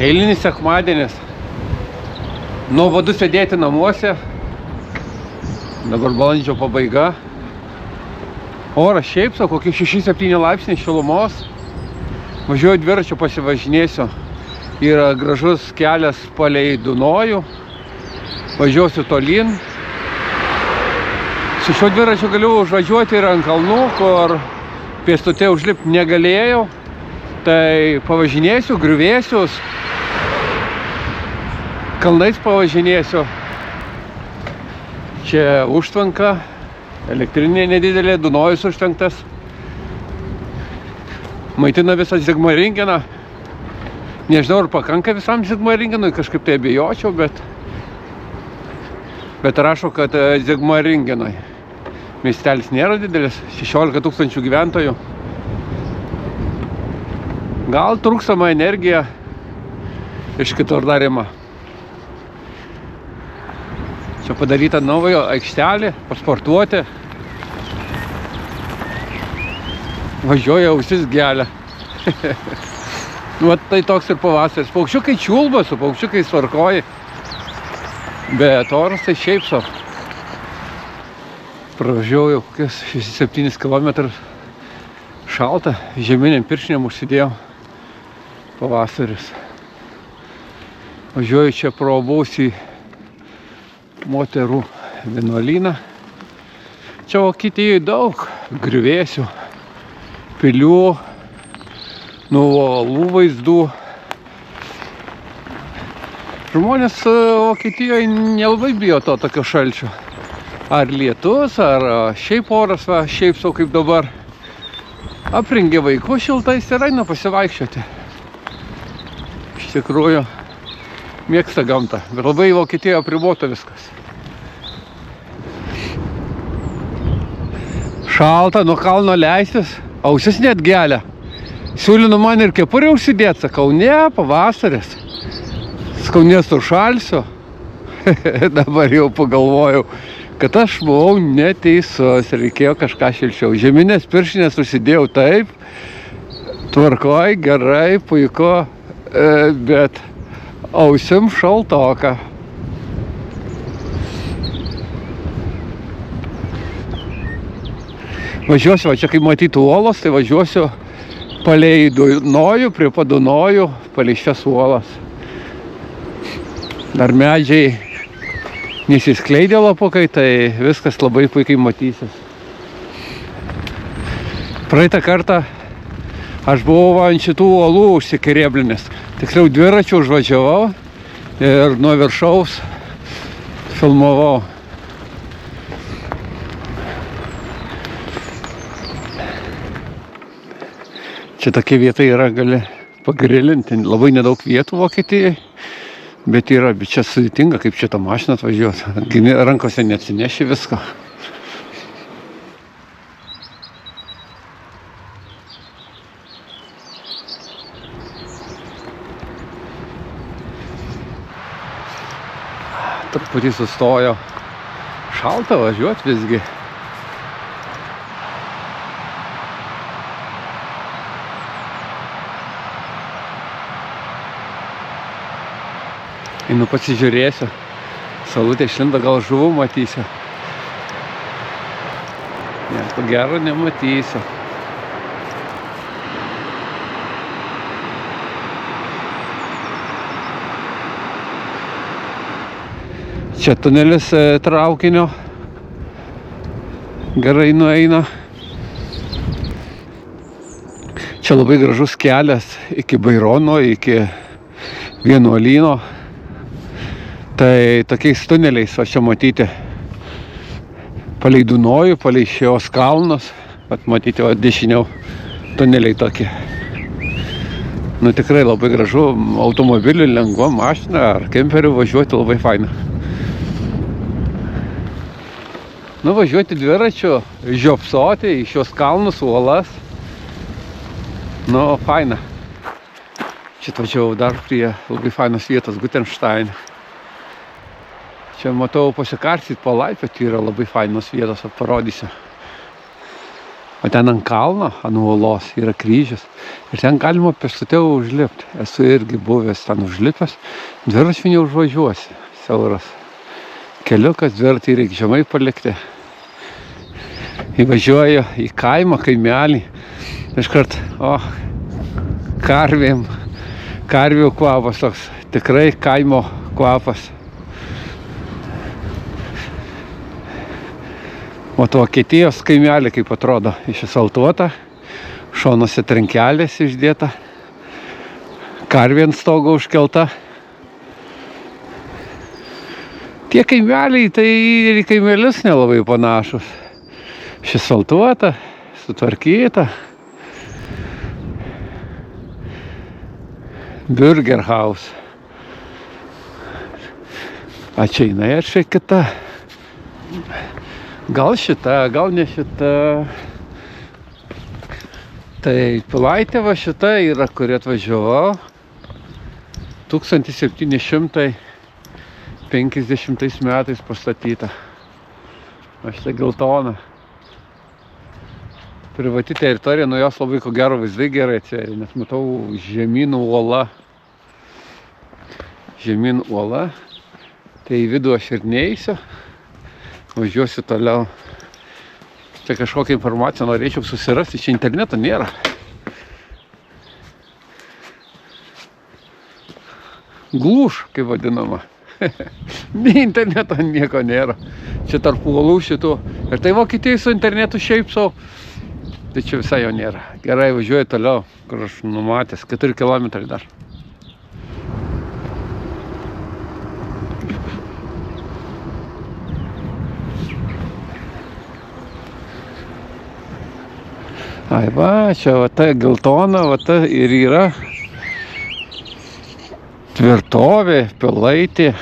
Eilinis sekmadienis. Nuobodu sėdėti namuose. Dabar balandžio pabaiga. Oras šiaip, kokie 6-7 laipsniai šilumos. Važiuoju dviračiu, pasivažinėsiu. Yra gražus kelias palei Dunojų. Važiuosiu tolyn. Su šiuo dviračiu galiu užvažiuoti ir ant kalnų, kur pėstute užlipti negalėjau. Tai pavažinėsiu, griuvėsius. Kalnais pavažinėsiu. Čia užtvanka, elektrinė nedidelė, Dunojus užtvanktas. Maitina visą Zigmaringeną. Nežinau, ar pakanka visam Zigmaringenui, kažkaip tai abejočiau, bet rašo, kad Zigmaringenui. Miestelis nėra didelis, 16 000 gyventojų. Gal trūkstama energija iš kitur dar ima. Čia padaryta naujo aikštelė, pasportuoti. Važiuoja ausis gelia. Vat tai toks ir pavasaris. Paukščiukai čiulba, su paukščiukai tvarkoji. Bet oras tai šiaip sau. Pravažiuoju kokias 6-7 km. Šalta, žieminiam piršiniam užsidėjau. Pavasaris. Važiuoju čia pro buvusį moterų vienuolyną. Čia Vokietijoje daug griuvėsių, pilių, nuolų vaizdų. Žmonės Vokietijoje nelabai bijo to tokio šalčio. Ar lietus, ar šiaip oras, šiaip sau kaip dabar. Aprengia vaikų šiltais ir eina pasivaikščioti. Iš tikrųjų, mėgsta gamtą, bet labai Vokietijoje apribota viskas. Šalta, nuo kalno leistis, ausis net gelia. Siūlinu man ir kepurę užsidėti, sakau, ne, pavasaris. Sakau, nesušalsiu. Dabar jau pagalvojau, kad aš buvau neteisus, reikėjo kažką šilčiau. Žieminės piršinės užsidėjau taip, tvarkoj, gerai, puiku, bet ausim šaltoka. Važiuosiu, va čia kaip matyti uolos, tai važiuosiu palei Dunojų, prie Padunojų, palei šias uolas. Dar medžiai nesiskleidė lapukai, tai viskas labai puikiai matysis. Praeitą kartą aš buvau ant šitų uolų užsikirėblinęs. Tiksliau dviračiu užvažiavau ir nuo viršaus filmavau. Čia tokia vieta yra, gali pagrilinti. Labai nedaug vietų Vokietijai, bet čia sudėtinga, kaip čia tą mašiną atvažiuoti. Rankose neatsineši visko. Truputį sustojo. Šalta važiuoti visgi. Einu pasižiūrėsiu. Saulutė išlindo, gal žuvų matysiu. Ne, ko gero nematysiu. Čia tunelis traukinio. Gerai nueina. Čia labai gražus kelias iki Bairono, iki vienuolyno. Tai tokiais tuneliais, va čia matyti, palei Dunojų, palei šios kalnus, vat matyti, va dešiniau tuneliai tokie. Nu tikrai labai gražu, automobiliu, lengva mašina ar kemperiu važiuoti labai faina. Nu važiuoti dviračiu, žiopsoti į šios kalnus, uolas. Nu faina. Čia atvažiavau dar prie labai fainos vietos, Gutenstein. Čia matau pasikarstyt po Laipėtį, yra labai fainos vietos, parodysiu. O ten ant kalno, ant uolos yra kryžius. Ir ten galima pėstute užlipti. Esu irgi buvęs ten užlipęs. Dviračiu neužvažiuosi. Siauras keliukas, dviratį reikia žemai palikti. Įvažiuoju į kaimą, kaimelį. Iškart, karvių kvapas toks. Tikrai kaimo kvapas. O to Vokietijos kaimelį, kaip atrodo, išasfaltuota, šonuose trenkelės išdėta, karvė ant stogo užkelta. Tie kaimeliai, tai ir į kaimelius nelabai panašus. Išasfaltuota, sutvarkyta. Burgerhaus. A čia jinai, ar čia kita? Gal šita, gal ne šita. Tai Pilaitė va šita yra, kuri atvažiavau 1750 metais pastatyta. O šita geltona. Privati teritorija, nuo jos labai ko gero vaizdai gerai atsivėrė, nes matau žemyn uola. Žemyn uola. Tai į vidų aš ir neįsiu. Važiuosiu toliau. Čia kažkokią informaciją norėčiau susirasti. Čia interneto nėra. Glūš, kaip vadinama. Ne interneto nieko nėra. Čia tarp uolų šitų. Ir tai Vokietijai su internetu šiaip sau. Tai čia visai jo nėra. Gerai, važiuoju toliau, kur aš numatęs. 4 kilometrai dar. Ai va, čia va ta geltona, va ta ir yra tvirtovė, Pilaitė.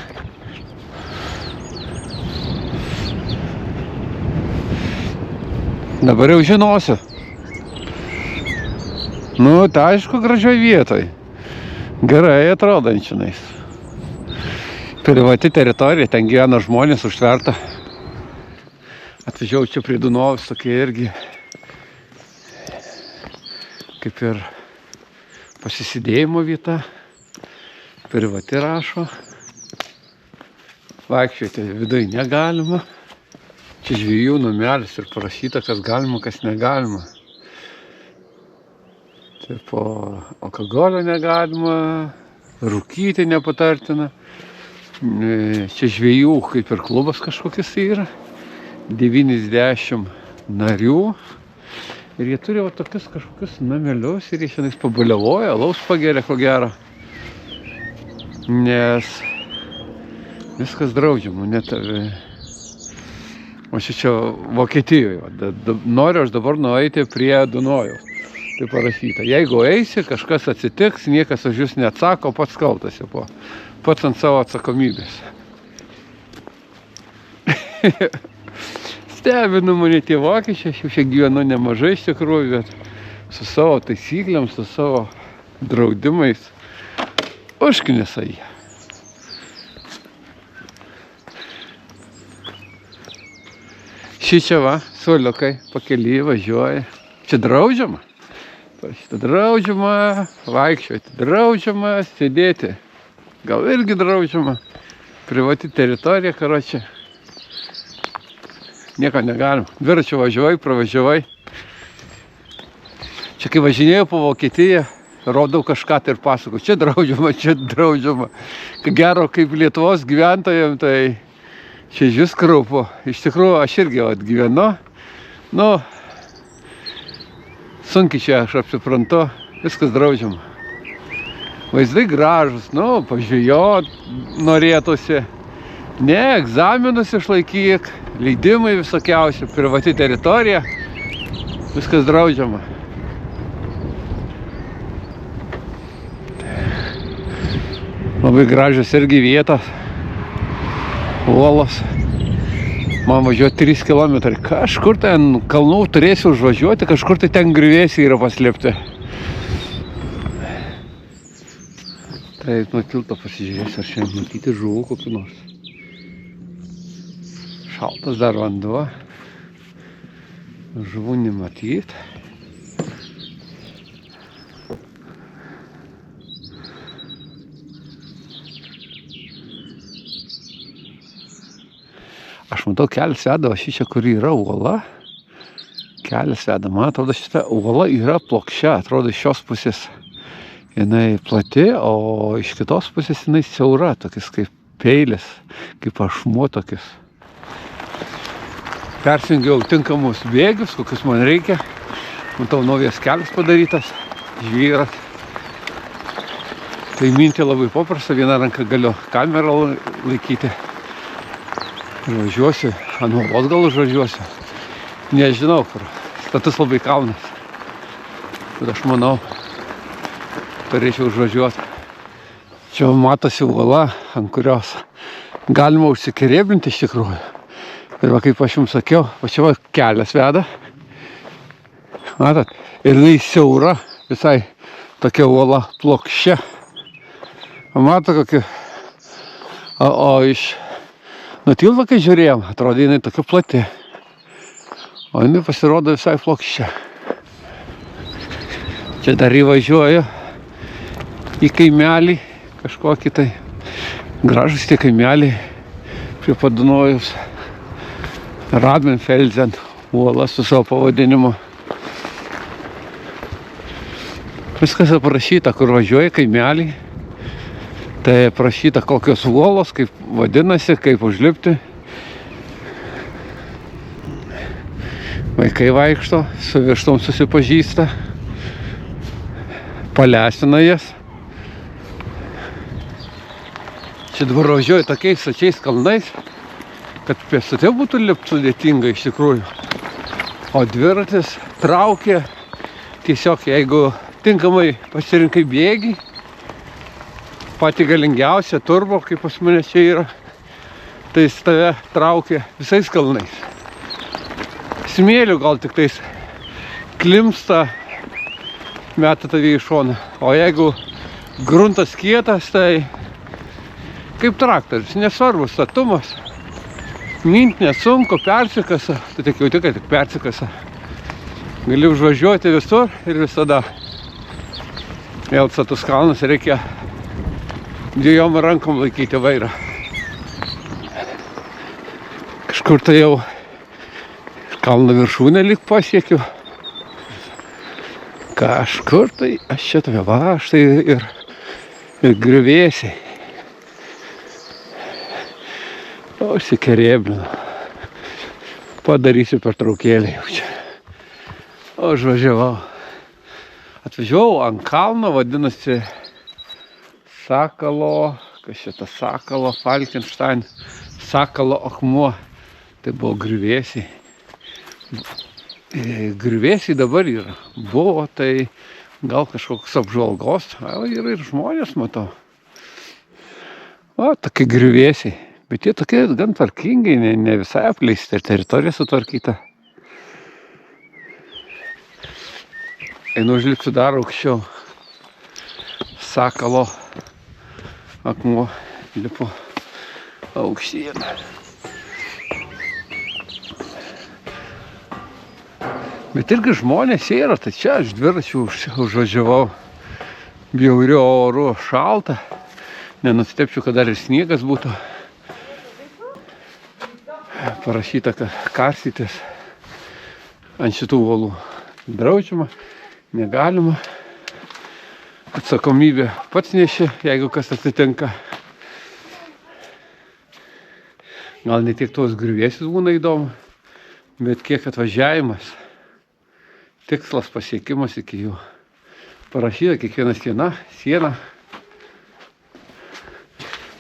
Dabar jau žinosiu. Nu, tai aišku, gražioj vietoj. Gerai atrodančiais. Privati teritorija, ten gyvena žmonės užtverta. Atvažiavau čia prie Dunojaus, tokie irgi kaip ir pasisidėjimo vieta. Privati rašo. Vaikščioti vidai negalima. Čia žvejų namelis ir parašyta, kas galima, kas negalima. Taip, alkoholio negalima, rūkyti nepatartina. Čia žvejų kaip ir klubas kažkokis yra. 90 narių. Ir jie turi tokius kažkokius namelius ir jie šiandien pabaliavoja, alaus pageria, ko gero. Nes viskas draudžiama, net... O čia Vokietijoje. Noriu aš dabar nueiti prie Dunojaus. Tai parašyta. Jeigu eisi, kažkas atsitiks, niekas už jūs neatsako, pats kaltas jau pats ant savo atsakomybės. Stebinu mane tie vokiečiai, aš jau čia gyvenu nemažai iš tikrųjų, bet su savo taisyklėm, su savo draudimais užknisa jie. Šičia va, suoliukai pakely važiuoja. Čia draudžiama. Šitą draudžiama vaikščioti, draudžiama sėdėti. Gal irgi draudžiama. Privati teritorija, karočią. Nieko negalima. Dviračiu važiuoji, pravažiuoji. Čia kai važinėjau po Vokietiją, rodau kažką tai ir pasakau. Čia draudžiama, čia draudžiama. Gero kaip Lietuvos gyventojams, tai čia žis kraupu. Iš tikrųjų, aš irgi gyvenu. Nu, sunkiai čia aš apsiprantu. Viskas draudžiama. Vaizdai gražus, nu, pažvejot norėtųsi. Ne, egzaminus išlaikyk, leidimai visokiausi, privati teritorija, viskas draudžiama. Labai gražios irgi vietos, uolos. Man važiuoti 3 kilometrai. Kažkur ten kalnų turėsiu užvažiuoti, kažkur tai ten griuvėsiai yra paslėpti. Taip, nuo tilto pasižiūrėsiu, ar šiandien matyti žuvų kokių nors. Šaltas dar vanduo. Žuvų nematyt. Aš matau, kelias veda, o šičia, kur yra uola. Kelias veda, man atrodo, šita uola yra plokščia, atrodo, iš šios pusės jinai plati, o iš kitos pusės jinai siaura, tokis kaip peilis, kaip ašmuo tokis. Persijungiau tinkamus bėgius, kokius man reikia. Matau, naujas kelias padarytas, žvyras. Tai minti labai paprasta, vieną ranką galiu kamerą laikyti. Ir važiuosiu, ant uolos gal užvažiuosiu. Nežinau kur, status labai kalnas. Bet aš manau, turėčiau užvažiuoti. Čia matosi uola, ant kurios galima užsikėrėbinti iš tikrųjų. Ir va, kaip aš jums sakiau, va čia va kelias veda. Matot, ir jinai siaura, visai tokia uola plokščia. Mato kokį, o iš nuo tilto, kai žiūrėjom, atrodė jinai tokia plati. O jinai pasirodo visai plokščia. Čia dar įvažiuoju į kaimelį, kažkokį tai gražus tie kaimeliai prie Padunojaus. Rabenfelsen uola su savo pavadinimu. Viskas aprašyta, kur važiuoja kaimelį. Tai aprašyta kokios uolos, kaip vadinasi, kaip užlipti. Vaikai vaikšto, su vištom susipažįsta. Palesina jas. Čia dabar važiuoja tokiais stačiais kalnais, kad pėstute būtų lipt sudėtinga iš tikrųjų. O dviratis traukia tiesiog, jeigu tinkamai pasirinkai bėgį, pati galingiausia turbo, kaip pas mane čia yra, tai jis tave traukia visais kalnais. Smėliu gal tik tais klimsta, meta tave į šoną. O jeigu gruntas kietas, tai kaip traktorius, nesvarbus statumas. Mint nesunku, persikasa, tai tik jauti, kad tik persikasa. Gali užvažiuoti visur ir visada. Vėl status kalnas, reikia dviejom rankom laikyti vairą. Kažkur tai jau kalno viršūnę lyg pasiekiu. Kažkur tai aš čia tave va, štai ir griuvėsiai. Užsikerėblinu. Padarysiu pertraukėlį jau čia. Užvažiavau. Atvažiavau ant kalno, vadinasi Sakalo, kas šitą Sakalo, Falkenstein, Sakalo akmuo. Tai buvo griuvėsiai. Griuvėsiai dabar yra. Buvo tai gal kažkoks apžvalgos. Yra ir žmonės, matau. O, tokie griuvėsiai. Bet jie tokie gan tvarkingai, ne visai apleisti, ir teritorija sutvarkyta. Einu užlipsiu dar aukščiau. Sakalo akmuo, lipu aukštyn. Bet irgi žmonės yra, tai čia aš dviračiu užvažiavau. Bjauriu oru, šalta. Nenustepčiau, kad dar ir sniegas būtų. Parašyta, kad karstytis ant šitų uolų draudžiama, negalima. Atsakomybė pats neši, jeigu kas atsitinka. Gal ne tiek tos griuvėsius būna įdomu, bet kiek atvažiavimas, tikslas pasiekimas iki jų. Parašyta kiekviena siena,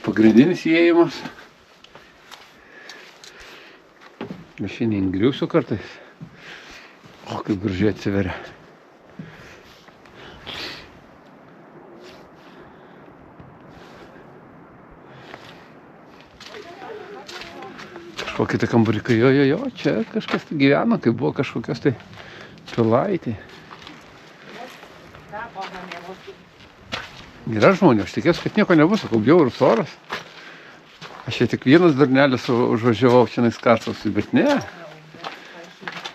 pagrindinis įėjimas. Aš šiandien griūsiu kartais. O, kaip gražiai atsiveria. Kažkokie tai kambarikai, jo, čia kažkas tai gyveno, kai buvo kažkokios tai pilaitė. Yra žmonių, aš tikės, kad nieko nebus, sakau, bjaurus oras. Aš čia tik vienas durnelis užvažiavau šiandien karstausi, bet ne.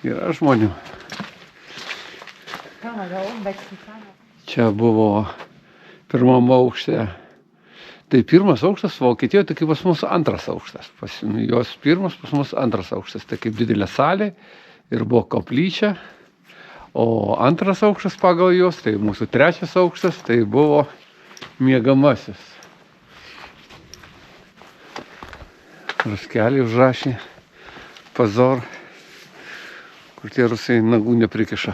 Yra žmonių. Čia buvo pirmam aukšte. Tai pirmas aukštas Vokietijoje, tai kaip pas mus antras aukštas. Jos pirmas, pas mus antras aukštas. Tai kaip didelė salė ir buvo koplyčia. O antras aukštas pagal jos, tai mūsų trečias aukštas, tai buvo miegamasis. Ruskelį užrašė Pazor, kur tie rusai nagų neprikiša.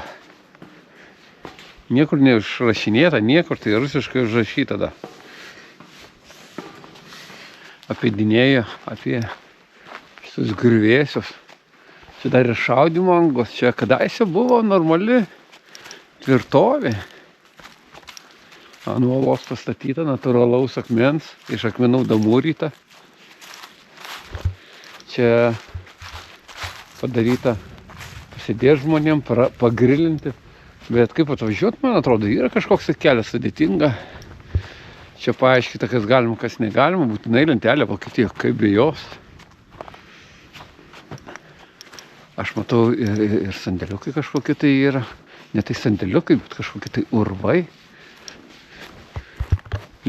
Niekur neužrašinėta, niekur, tai rusiškai užrašyta tada. Apeidinėjo apie šitus griuvėsius. Čia dar ir šaudymo angos, čia kadaise buvo normali tvirtovė. Ant uolos pastatyta, natūralaus akmens, iš akmenų damūryta. Čia padaryta pasėdėti žmonėm, pagrilinti. Bet kaip atvažiuot, man atrodo, yra kažkoks kelias sudėtinga. Čia paaiškita, kas galima, kas negalima. Būtinai lentelė Vokietijoje, kaip be jos. Aš matau ir sandėliukai kažkokie tai yra. Ne tai sandėliukai, bet kažkokie tai urvai.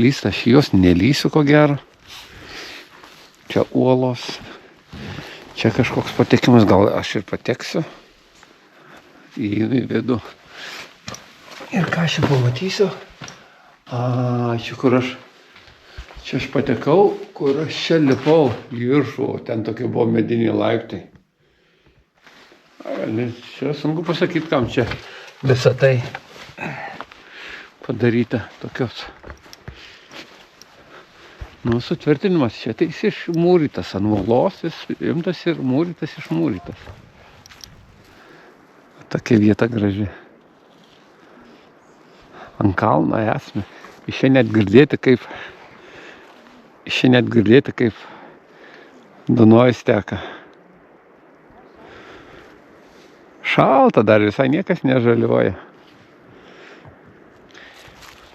Lysta, aš jos nelysiu, ko gero. Čia uolos. Čia kažkoks patekimas, gal aš ir pateksiu. Įeinu į vidų. Ir ką aš čia pamatysiu? Čia kur aš patekau, kur aš čia lipau į viršų, ten tokie buvo mediniai laiptai. Čia sunku pasakyti, kam čia visą tai padaryta tokios. Sutvirtinimas čia, tai jis išmūrytas ant uolos, jis imtas ir mūrytas, išmūrytas. Tokia vieta graži. Ant kalno esame. Iš čia net girdėti, kaip Dunojus teka. Šalta dar, visai niekas nežaliuoja.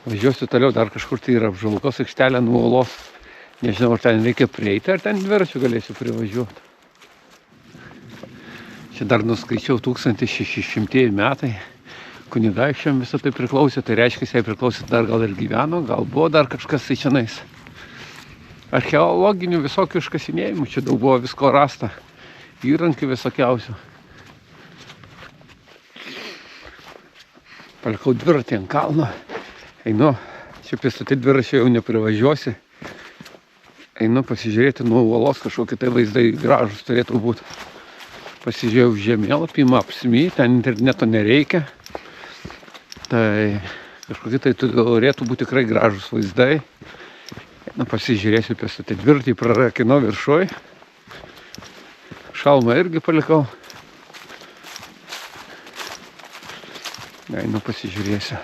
Važiuosiu toliau, dar kažkur tai yra apžvalgos aikštelė ant uolos. Nežinau, ar ten reikia prieiti, ar ten dviračiu galėsiu privažiuoti. Čia dar nuskaičiau 1600 metai. Kunigaikščiam visą tai priklausė, tai reiškia, jai priklausė dar gal ir gyveno, gal buvo dar kažkas tai čionais. Archeologinių visokių iškasinėjimų, čia daug buvo visko rasta, įrankių visokiausių. Palikau dviratį ant kalno, einu, čia pėstute dviračio jau neprivažiuosi, einu pasižiūrėti nuo uolos, kažkokie tai vaizdai gražus turėtų būti. Pasižiūrėjau žemėlapį, Maps.me, ten interneto nereikia. Tai kažkokie tai turėtų būti tikrai gražus vaizdai. Pasižiūrėsiu pėstute dviratį, prarakinu viršuj. Šalmą irgi palikau. Einu pasižiūrėsiu.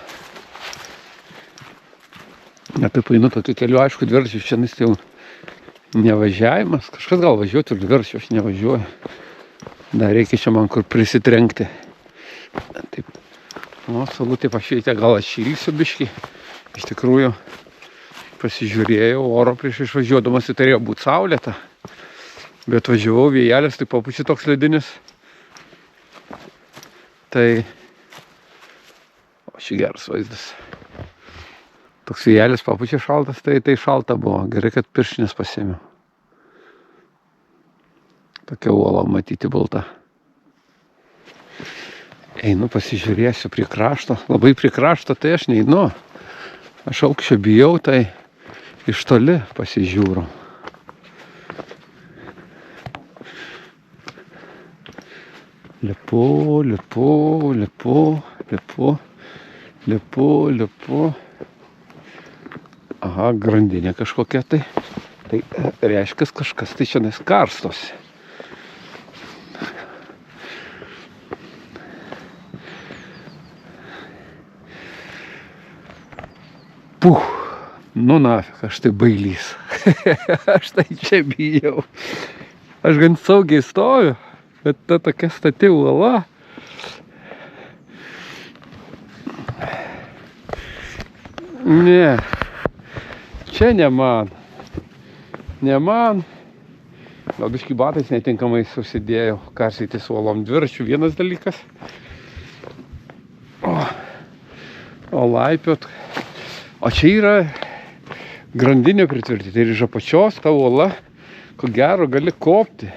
Taip einu tokiu keliu, aišku, dviračiu šiandien jau nevažiavimas. Kažkas gal važiuoti ir dviračiu aš nevažiuoju. Dar reikia čia man kur prisitrenkti. Taip. Saulutė pašvietė, gal aš įlysiu biškį. Iš tikrųjų, pasižiūrėjau, oro prieš išvažiuodamas turėjo būti saulėta. Bet važiavau, vėjelis, tai papučia toks ledinis. Tai, šį geras vaizdas. Toks vėjelis papučia šaltas, tai šalta buvo. Gerai, kad pirštinės pasiėmiau. Tokia uola matyti balta. Einu pasižiūrėsiu prie krašto. Labai prie krašto tai aš neinu. Aš aukščio bijau, tai iš toli pasižiūriu. Lipu. Aha, grandinė kažkokia tai. Tai reiškia, kažkas tai čia karstosi. Nafik, aš tai bailys. Aš tai čia bijau. Aš gan saugiai stoviu, bet ta tokia stati uola. Ne, čia ne man. Gal biškį batais netinkamai susidėjau, karsyti su uolom dviračių vienas dalykas. O laipiot. O čia yra grandinė pritvirtyti ir iš apačios ta uola, ko gero, gali kopti.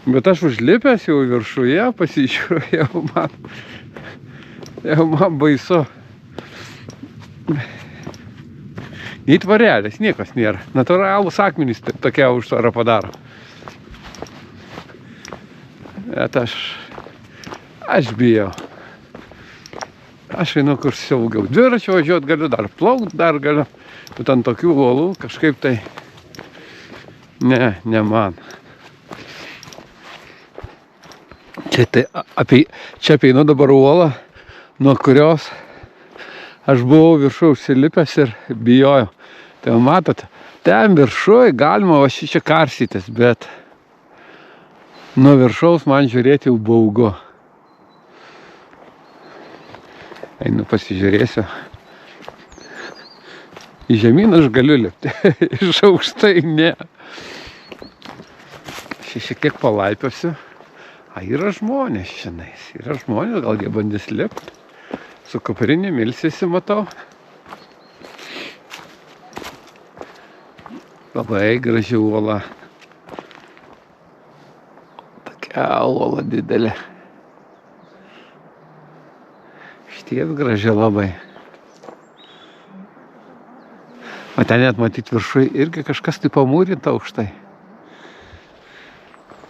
Bet aš užlipęs jau viršuje, pasižiūrėjau, jau man baisu. Nei tvarelės, niekas nėra. Natūralūs akmenys tokia užtvarą padaro. Bet aš bijau. Aš einu kur saugiau. Dviračiu važiuot galiu, dar plaukt dar galiu. Bet ant tokių uolų kažkaip tai ne man. Čia apeinu dabar uolą, nuo kurios aš buvau viršų užsilipęs ir bijojau. Tai matot, ten viršui galima va čia karsytis, bet nuo viršaus man žiūrėti jau baugu. Einu pasižiūrėsiu. Į žemyn aš galiu lipti, iš aukštai ne. Šiek tiek palaipiosiu. Yra žmonės, šiandien. Yra žmonės, gal jie bandys lipti. Su kuprinė milsėsi, matau. Labai graži uola. Tokia uola didelė. Šties graži labai. O ten net matyti viršui irgi kažkas tai pamūrinta aukštai.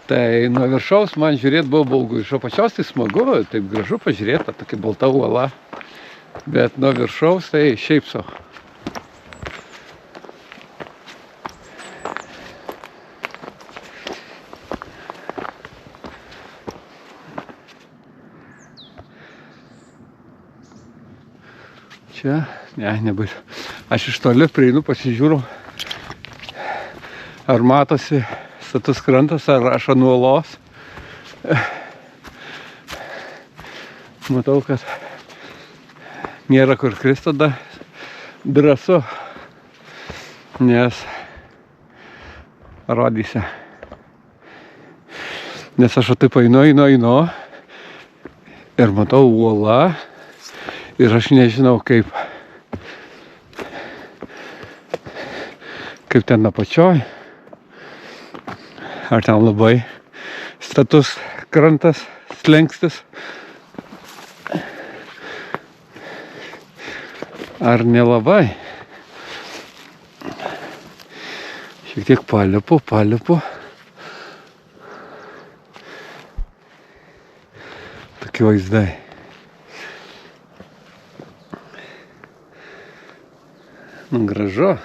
Tai nuo viršaus man žiūrėti buvo baugu. Iš apačios tai smagu, taip gražu pažiūrėti, tokia balta uola. Bet nuo viršaus tai šiaip sau. Čia, nebaisu. Aš iš toli prieinu, pasižiūriu, ar matosi status krantas, ar aš ant uolos. Matau, kad nėra kur krist tada drąsu, nes rodysi. Nes aš taip einu ir matau uolą ir aš nežinau kaip ten apačioj. Ar ten labai status krantas, slenkstis. Ar nelabai. Šiek tiek palipu. Tokie vaizdai. Gražu.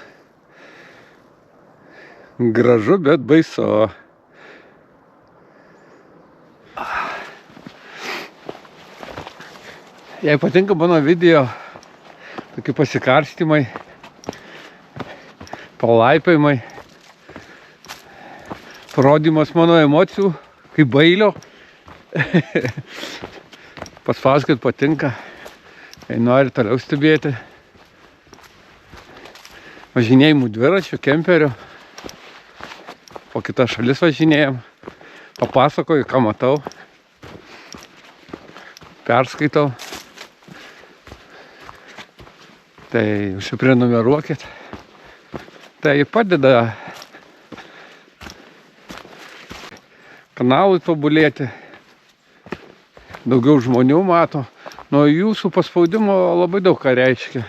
Gražu, bet baisu. Jei patinka mano video, tokie pasikarstymai, palaipiojimai, parodymas mano emocijų, kaip bailio. Paspauskit patinka, jei nori toliau stebėti. Važinėjimų dviračių, kemperių, po kitas šalis važinėjom, papasakoju, ką matau, perskaitau. Tai užsiprenumeruokit. Tai padeda kanalui tobulėti. Daugiau žmonių mato. Nuo jūsų paspaudimo labai daug ką reiškia.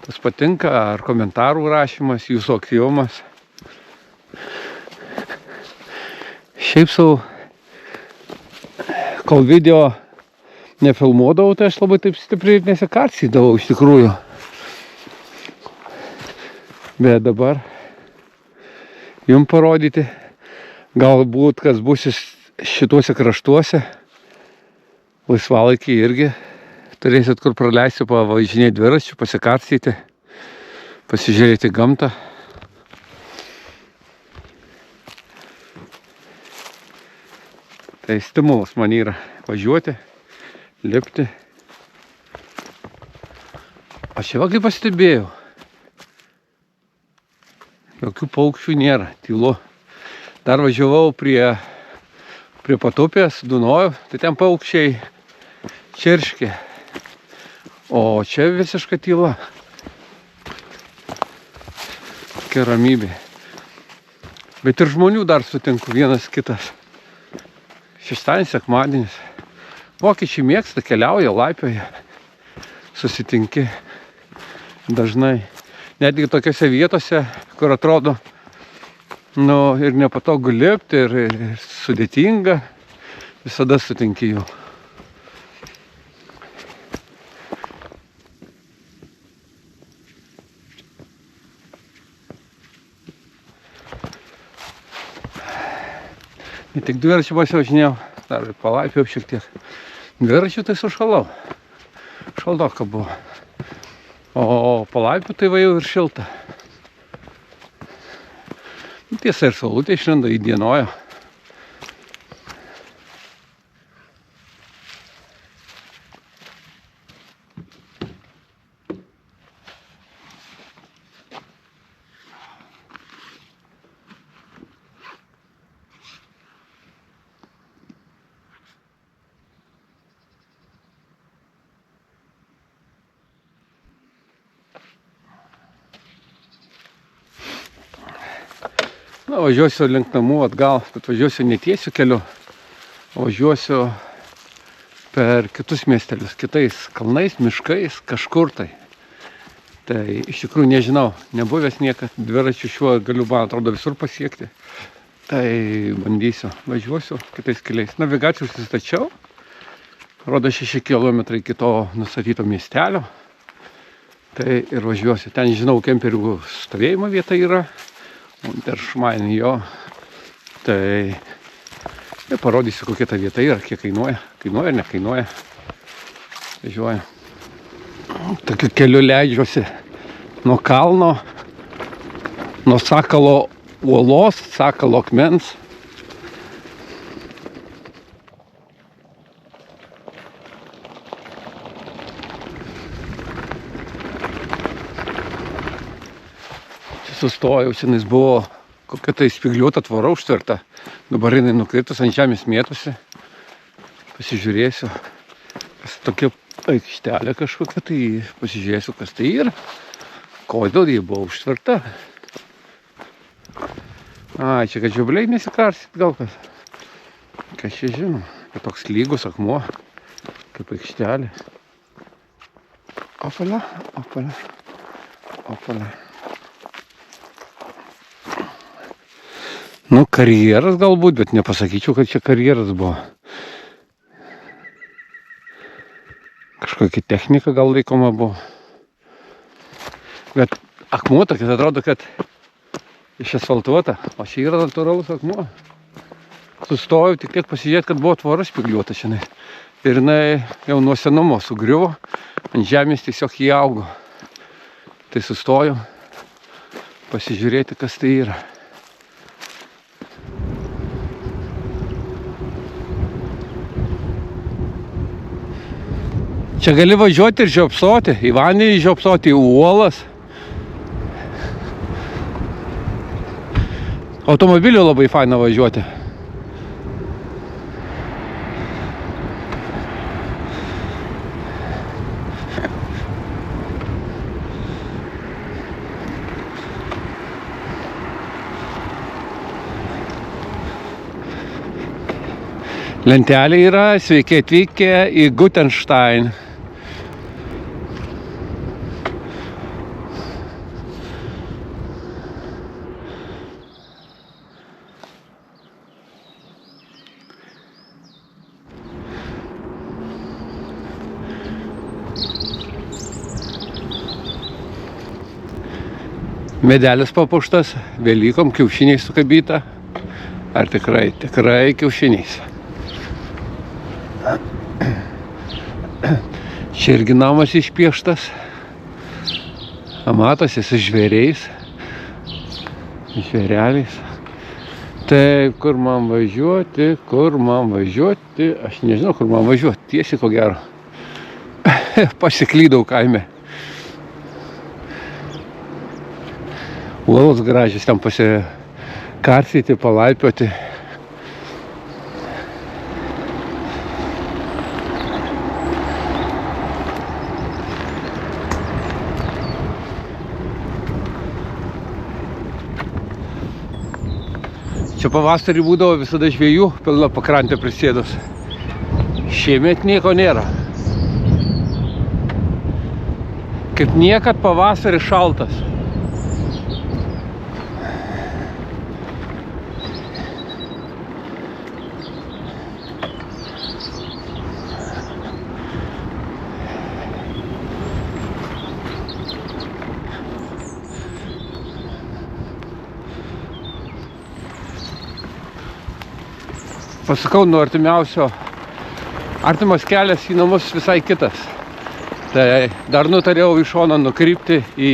Tas patinka, ar komentarų rašymas, jūsų aktyvumas. Šiaip sau, kol video nefilmuodavau, tai aš labai taip stipriai nesikarsydavau iš tikrųjų. Bet dabar jums parodyti, galbūt kas bus šituose kraštuose, laisvalaikį irgi turėsit kur praleisti, pavažinėti dviračių, pasikarstyti, pasižiūrėti gamtą. Tai stimulas man yra važiuoti, lipti. Aš čia va kaip pastebėjau. Jokių paukščių nėra, tylu. Dar važiavau prie Patupės, Dunojų, tai ten paukščiai čirškė. O čia visiška tyla. Tokia ramybė. Bet ir žmonių dar sutinku vienas kitas. Šeštadienis, sekmadienis. Vokiečiai mėgsta, keliauja, laipioja. Susitinki dažnai. Netgi tokiose vietose, kur atrodo, ir nepatogu lipti, ir sudėtinga, visada sutinki jų. Ne tik dviračių pasivažinėjau, dar ir palaipiau šiek tiek. Dviračių tai sušalau. Šaldoka buvo. O palaipių tai va jau ir šilta. Tiesa ir saulutė išlindo, įdienojo. Važiuosiu link namų atgal, bet važiuosiu netiesiu keliu, važiuosiu per kitus miestelius, kitais kalnais, miškais, kažkur tai. Tai iš tikrųjų nežinau, nebuvęs niekad, dviračių šiuo galiu, man atrodo, visur pasiekti. Tai bandysiu, važiuosiu kitais keliais. Navigaciją užsistačiau, rodo 6 km iki to nustatyto miestelio. Tai ir važiuosiu. Ten, žinau, kemperių stovėjimo vieta yra. Unteršmain jo. Tai parodysiu, kokia ta vieta yra, kiek kainuoja. Kainuoja ar nekainuoja. Važiuoju. Tokiu keliu leidžiuosi nuo kalno, nuo Sakalo uolos, Sakalo akmens. Sustojau, šiandien buvo kokia tai spygliuota tvora užtverta. Dabar jinai nukritus, ant žemės mėtusi. Pasižiūrėsiu. Tokia aikštelė kažkokia, tai pasižiūrėsiu, kas tai yra. Kodėl jį buvo užtverta. Čia kad žiobliai nesikarsit gal kas. Kas čia žino. Kad toks lygus akmuo. Kaip aikštelė. Opala, opala, opala. Karjeras galbūt, bet nepasakyčiau, kad čia karjeras buvo. Kažkokia technika gal laikoma buvo. Bet akmuo tokia, atrodo, kad išasfaltuota, o čia yra natūralus akmuo. Sustojau tik tiek pasižiūrėti, kad buvo tvora spygliuota šiandien. Ir jinai jau nuo senumo sugriuvo, ant žemės tiesiog jį augo. Tai sustojau pasižiūrėti, kas tai yra. Čia gali važiuoti ir žiopsoti, į vandenį žiopsoti, į uolas. Automobiliu labai faina važiuoti. Lentelė yra sveiki atvykę į Gutenstein. Medelis papuoštas, Velykom kiaušiniais sukabyta. Ar tikrai kiaušiniais. Čia irgi namas išpieštas. Matosi su žvėriais. Žvėreliais. Taip, kur man važiuoti? Aš nežinau, kur man važiuoti. Tiesiai, ko gero. Pasiklydau kaime. Uolos gražios ten karsyti, palaipioti. Čia pavasarį būdavo visada žvejų, pilna pakrantė prisėdus. Šiemet nieko nėra. Kaip niekad pavasarį šaltas. Pasakau, nuo artimas kelias į namus visai kitas. Tai dar nutarėjau iš šono nukrypti į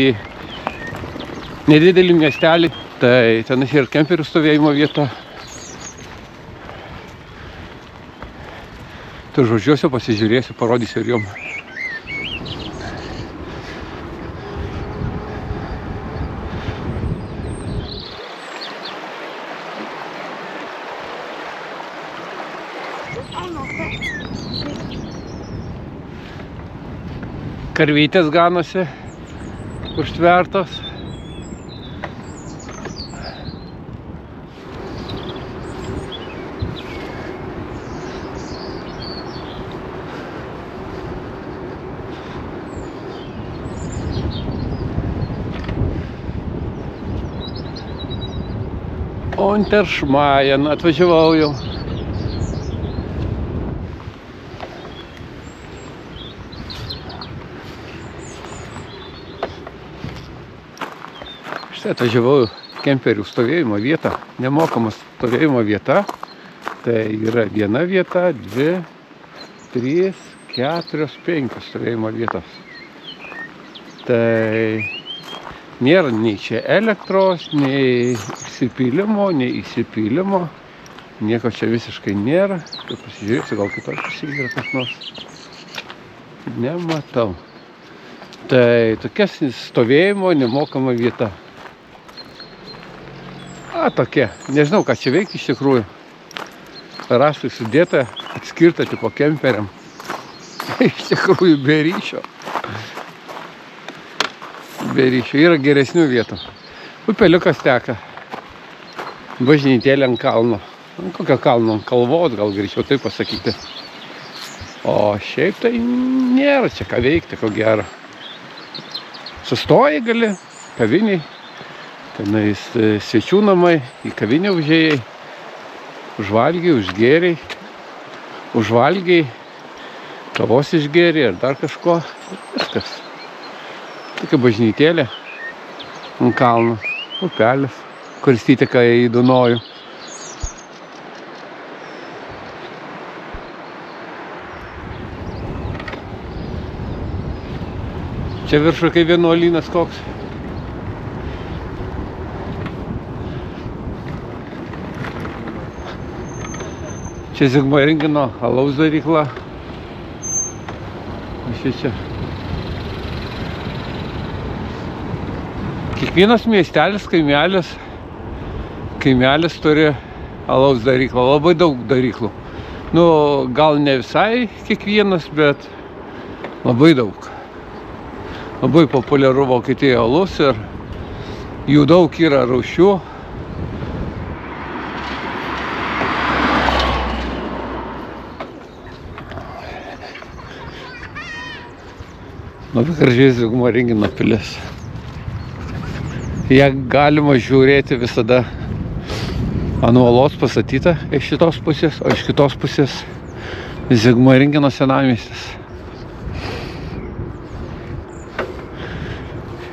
nedidelį miestelį. Tai ten ir kemperių stovėjimo vieta. Tai žodžiuosiu, pasižiūrėsiu, parodysiu ir jums. Karvytės ganosi užtvertos. Unteršmajen atvažiavau jau. Atvažiavau kemperių stovėjimo vietą, nemokamas stovėjimo vieta. Tai yra viena vieta, 2, 3, 4, 5 stovėjimo vietos. Tai nėra nei čia elektros, nei įsipylimo, nei įsipylimo. Nieko čia visiškai nėra. Tai pasižiūrėsiu, gal kitoj pusėje yra kas nors. Nematau. Tai tokia stovėjimo nemokama vieta. Tokia. Nežinau, ką čia veikti iš tikrųjų. Rąstai sudėta, atskirta tipo kemperiam. Iš tikrųjų be ryšio. Be ryšio. Yra geresnių vietų. Upeliukas teka. Bažnytėlė ant kalno. Kokia kalno? Ant kalvos, gal greičiau taip pasakyti. O šiaip tai nėra čia ką veikti, ko gero. Sustoji gali, kaviniai. Tenais svečių namai, į kavinę užėjai, užvalgiai, užgėriai, užvalgiai, kavos išgėriai ar dar kažko. Viskas. Tokia bažnytėlė ant kalno, upelis, kuris įteka į Dunojų. Čia viršų kai vienuolynas koks. Čia Zigmaringino alaus darykla. Čia. Kiekvienas miestelis, kaimelis turi alaus daryklą. Labai daug daryklų. Nu, gal ne visai kiekvienas, bet labai daug. Labai populiaru Vokietijoje alus ir jų daug yra rūšių. Labai gražiai Zigmaringino pilis. Ją galima žiūrėti visada ant uolos pastatyta iš šitos pusės, o iš kitos pusės Zigmaringino senamiestis.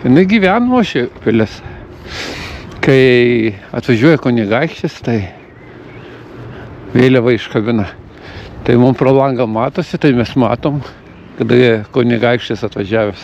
Jinai gyvenimo ši pilis. Kai atvažiuoja kunigaikštis, tai vėliava iškabina. Tai mums pro langą matosi, tai mes matom, kada kunigaikštis atvažiavęs.